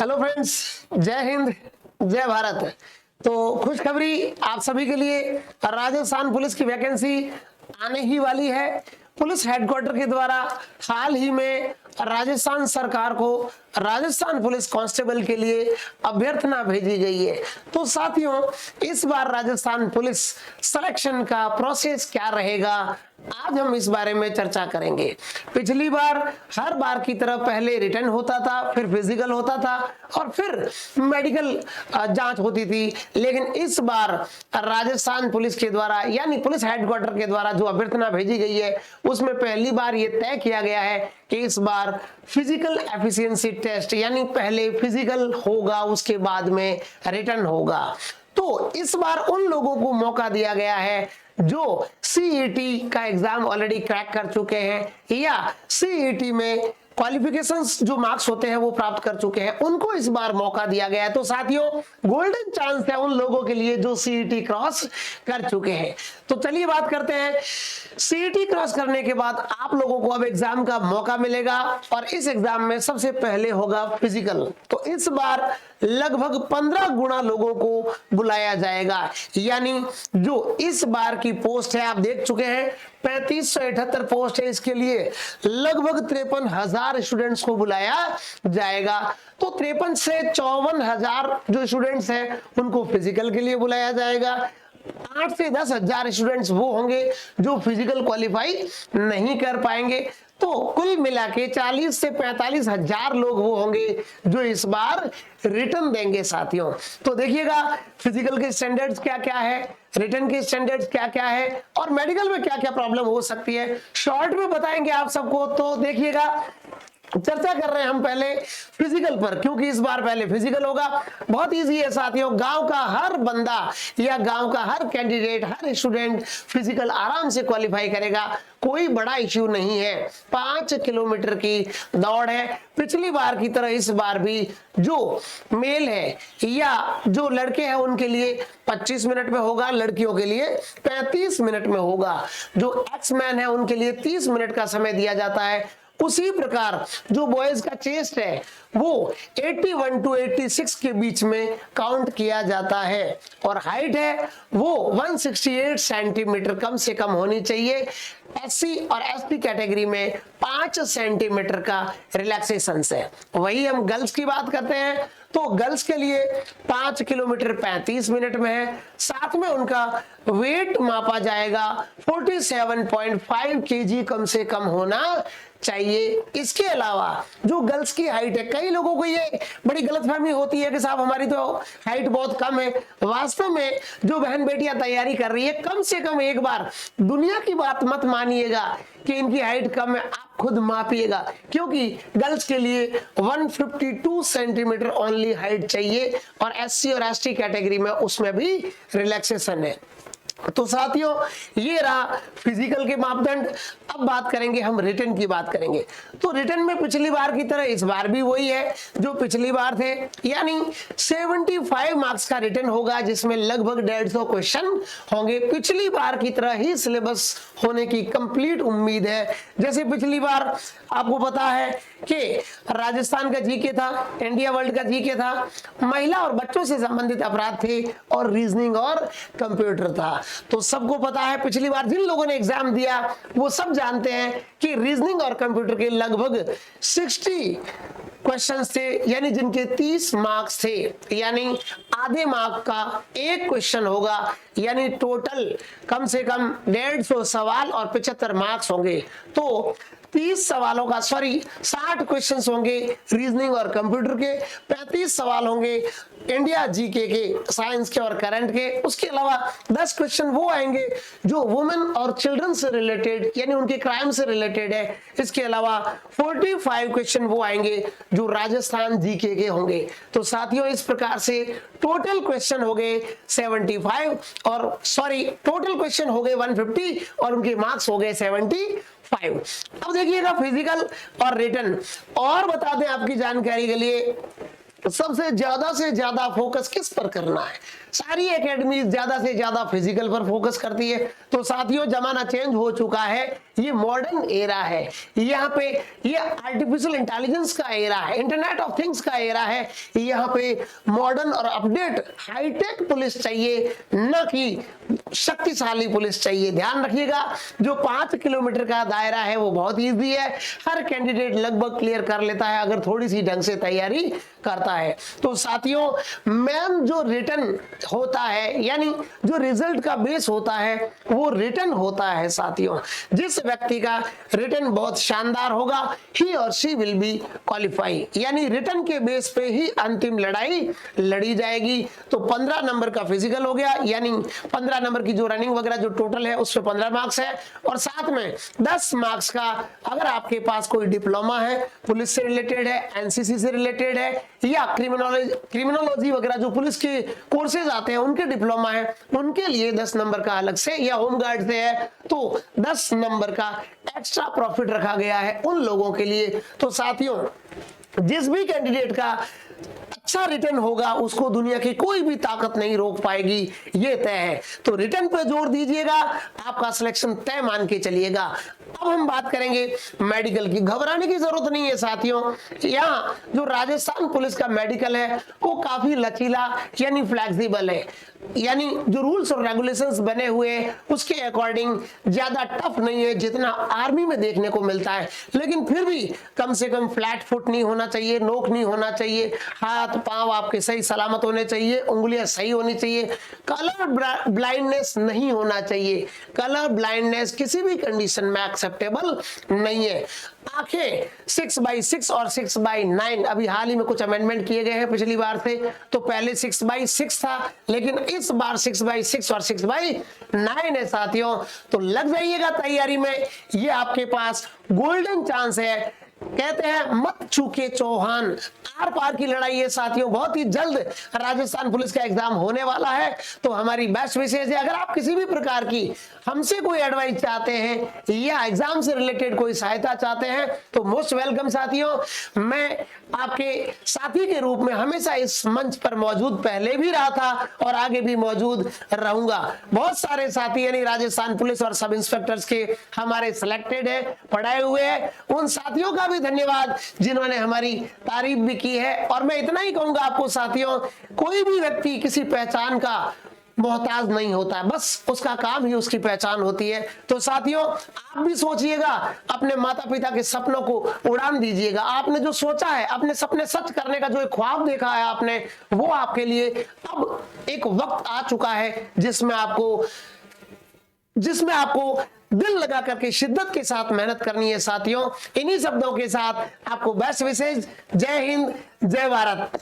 Hello friends, जय हिंद, जय भारत। तो खुशखबरी आप सभी के लिए, राजस्थान पुलिस की वैकेंसी आने ही वाली है। पुलिस हेडक्वार्टर के द्वारा हाल ही में राजस्थान सरकार को राजस्थान पुलिस कांस्टेबल के लिए अभ्यर्थना भेजी गई है। तो साथियों, इस बार राजस्थान पुलिस सिलेक्शन का प्रोसेस क्या रहेगा, आज हम इस बारे में चर्चा करेंगे। पिछली बार हर बार की तरह पहले रिटन होता था, फिर फिजिकल होता था और फिर मेडिकल जांच होती थी। लेकिन इस बार राजस्थान पुलिस के द्वारा यानी पुलिस हेडक्वार्टर के द्वारा जो अभ्यर्थना भेजी गई है, उसमें पहली बार यह तय किया गया है कि इस बार फिजिकल एफिशिएंसी टेस्ट यानी पहले फिजिकल होगा, उसके बाद में रिटन होगा। तो इस बार उन लोगों को मौका दिया गया है जो सीईटी का एग्जाम ऑलरेडी क्रैक कर चुके हैं या सीईटी में क्वालिफिकेशंस जो मार्क्स होते हैं वो प्राप्त कर चुके हैं, उनको इस बार मौका दिया गया है। तो साथियों, गोल्डन चांस है उन लोगों के लिए जो सीईटी क्रॉस कर चुके हैं। तो चलिए बात करते हैं। सीईटी क्रॉस करने के बाद आप लोगों को अब एग्जाम का मौका मिलेगा और इस एग्जाम में सबसे पहले होगा फिजिकल। तो इस बार लगभग 15 गुना लोगों को बुलाया जाएगा, यानी जो इस बार की पोस्ट है आप देख चुके हैं 3578 पोस्ट है, इसके लिए लगभग 53,000 स्टूडेंट्स को बुलाया जाएगा। तो 53 से 54,000 जो स्टूडेंट्स हैं उनको फिजिकल के लिए बुलाया जाएगा। 8 से 10,000 स्टूडेंट्स वो होंगे जो फिजिकल क्वालिफाई नहीं कर पाएंगे। तो कुल मिला के 40 से 45,000 लोग वो होंगे जो इस बार रिटर्न देंगे। साथियों, तो देखिएगा फिजिकल के स्टैंडर्ड्स क्या क्या है, रिटर्न के स्टैंडर्ड्स क्या क्या है और मेडिकल में क्या क्या प्रॉब्लम हो सकती है, शॉर्ट में बताएंगे आप सबको। तो देखिएगा, चर्चा कर रहे हैं हम पहले फिजिकल पर, क्योंकि इस बार पहले फिजिकल होगा। बहुत इजी है साथियों, गांव का हर बंदा या गांव का हर कैंडिडेट, हर स्टूडेंट फिजिकल आराम से क्वालिफाई करेगा, कोई बड़ा इश्यू नहीं है। 5 किलोमीटर की दौड़ है। पिछली बार की तरह इस बार भी जो मेल है या जो लड़के हैं उनके लिए 25 मिनट में होगा, लड़कियों के लिए 35 मिनट में होगा। जो एक्समैन है उनके लिए 30 मिनट का समय दिया जाता है। उसी प्रकार जो बॉयज का चेस्ट है वो 81 टू 86 के बीच में काउंट किया जाता है और हाइट है वो 168 सेंटीमीटर कम से कम होनी चाहिए। एससी और एसटी कैटेगरी में 5 सेंटीमीटर का रिलैक्सेशन है। वही हम गर्ल्स की बात करते हैं तो गर्ल्स के लिए 5 किलोमीटर 35 मिनट में है। साथ में उनका वेट मापा जाएगा, 47.5 केजी कम से कम होना चाहिए। इसके अलावा जो गर्ल्स की हाइट है, कई लोगों को ये बड़ी गलतफहमी होती है कि साहब हमारी तो हाइट बहुत कम है। वास्तव में जो बहन बेटियां तैयारी कर रही है, कम से कम एक बार दुनिया की बात मत मानिएगा कि इनकी हाइट कम है, आप खुद मापिएगा, क्योंकि गर्ल्स के लिए 152 सेंटीमीटर ओनली हाइट चाहिए और एससी और एसटी कैटेगरी में उसमें भी रिलैक्सेशन है। तो साथियों, ये रहा फिजिकल के मापदंड। अब बात करेंगे हम रिटन की बात करेंगे। तो रिटन में पिछली बार की तरह इस बार भी वही है जो पिछली बार थे, यानी 75 मार्क्स का रिटन होगा जिसमें लगभग 150 क्वेश्चन होंगे। पिछली बार की तरह ही सिलेबस होने की कंप्लीट उम्मीद है। जैसे पिछली बार आपको पता है कि राजस्थान का जीके था, इंडिया वर्ल्ड का जीके था, महिला और बच्चों से संबंधित अपराध थे और रीजनिंग और कंप्यूटर था। तो सबको पता है, पिछली बार जिन लोगों ने एग्जाम दिया वो सब जानते हैं कि रीजनिंग और कंप्यूटर के लगभग 60 क्वेश्चंस थे, यानी जिनके 30 मार्क्स थे, यानी आधे मार्क का एक क्वेश्चन होगा, यानी टोटल कम से कम 150 सवाल और 75 मार्क्स होंगे। तो 30 सवालों का 60 क्वेश्चंस होंगे रीजनिंग और कंप्यूटर के, 35 सवाल होंगे इंडिया जीके के, साइंस के और करंट के। उसके अलावा 10 क्वेश्चन वो आएंगे जो वुमेन और चिल्ड्रन से रिलेटेड यानी उनके क्राइम से रिलेटेड है। इसके अलावा 45 क्वेश्चन वो आएंगे जो राजस्थान जीके के होंगे। तो साथियों, इस प्रकार से टोटल क्वेश्चन हो गए 75 और टोटल क्वेश्चन हो गए 150 और उनके मार्क्स हो गए 75। अब देखिएगा फिजिकल और रिटन, और बता दें आपकी जानकारी के लिए सबसे ज्यादा से ज्यादा फोकस किस पर करना है? सारी एकेडमी ज्यादा से ज्यादा फिजिकल पर फोकस करती है। तो साथियों, जमाना चेंज हो चुका है, ये मॉडर्न एरा है, यहाँ पे ये आर्टिफिशियल इंटेलिजेंस का एरा है, इंटरनेट ऑफ थिंग्स का एरा है। यहाँ पे मॉडर्न और अपडेट हाईटेक पुलिस चाहिए, न कि शक्तिशाली पुलिस चाहिए। ध्यान रखिएगा, जो 5 किलोमीटर का दायरा है वो बहुत ईजी है, हर कैंडिडेट लगभग क्लियर कर लेता है अगर थोड़ी सी ढंग से तैयारी करता है। तो साथियों, मैम जो रिटर्न होता है, यानी जो रिजल्ट का बेस होता है वो रिटर्न होता है। साथियों, जिस व्यक्ति का रिटर्न बहुत शानदार होगा, ही और शी विल बी क्वालिफाई, यानी रिटर्न के बेस पे ही अंतिम लड़ाई लड़ी जाएगी। तो 15 नंबर का फिजिकल हो गया, यानी 15 नंबर की जो रनिंग वगैरह जो टोटल है उसमें 15 मार्क्स है, और साथ में 10 मार्क्स का अगर आपके पास कोई डिप्लोमा है, पुलिस से रिलेटेड है, एनसीसी से रिलेटेड है, या क्रिमिनोलॉजी वगैरह जो पुलिस के कोर्सेज आते हैं उनके डिप्लोमा है, उनके लिए 10 नंबर का अलग से, या होमगार्ड से है तो 10 नंबर का एक्स्ट्रा प्रॉफिट रखा गया है उन लोगों के लिए। तो साथियों, जिस भी कैंडिडेट का अच्छा रिटर्न होगा उसको दुनिया की कोई भी ताकत नहीं रोक पाएगी, ये तय है। तो रिटर्न पे जोर दीजिएगा, आपका सिलेक्शन तय मान के चलिएगा। अब हम बात करेंगे मेडिकल की। घबराने की जरूरत नहीं है साथियों, यहाँ जो राजस्थान पुलिस का मेडिकल है वो काफी लचीला यानी फ्लेक्सिबल है, यानी जो रूल्स और रेगुलेशंस बने हुए हैं उसके अकॉर्डिंग ज्यादा टफ नहीं है जितना आर्मी में देखने को मिलता है। लेकिन फिर भी कम से कम फ्लैट फुट नहीं होना चाहिए, नोक नहीं होना चाहिए, हाथ पांव आपके सही सलामत होने चाहिए, उंगलियां सही होनी चाहिए, कलर ब्लाइंडनेस नहीं होना चाहिए। कलर ब्लाइंडनेस किसी भी कंडीशन में एक्सेप्टेबल नहीं है। आंखें 6x6 और 6x9, अभी हाल ही में कुछ अमेंडमेंट किए गए हैं पिछली बार से, तो पहले 6x6 था, लेकिन इस बार 6x6 और 6x9 है साथियों। तो लग जाइएगा तैयारी में, ये आपके पास गोल्डन चांस है। कहते हैं मत चूके चौहान, आर पार की लड़ाई है साथियों। बहुत ही जल्द राजस्थान पुलिस का एग्जाम होने वाला है, तो हमारी बेस्ट विशेष है, अगर आप किसी भी प्रकार की हमसे कोई एडवाइस चाहते हैं या एग्जाम से रिलेटेड कोई सहायता चाहते हैं तो मोस्ट वेलकम साथियों। मैं आपके साथी के रूप में हमेशा इस मंच पर मौजूद पहले भी रहा था और आगे भी मौजूद रहूंगा। बहुत सारे साथी यानी राजस्थान पुलिस और सब इंस्पेक्टर्स के हमारे सिलेक्टेड है, पढ़ाए हुए हैं, उन साथियों का भी धन्यवाद जिन्होंने हमारी तारीफ भी की है। और मैं इतना ही कहूंगा आपको साथियों, कोई भी व्यक्ति किसी पहचान का मोहताज नहीं होता है, बस उसका काम ही उसकी पहचान होती है। तो साथियों, आप भी सोचिएगा, अपने माता पिता के सपनों को उड़ान दीजिएगा। आपने जो सोचा है, अपने सपने सच करने का जो एक ख्वाब देखा है आपने, वो आपके लिए अब एक वक्त आ चुका है जिसमें आपको दिल लगा करके शिद्दत के साथ मेहनत करनी है साथियों। इन्हीं शब्दों के साथ आपको बेस्ट विशेष। जय हिंद, जय भारत।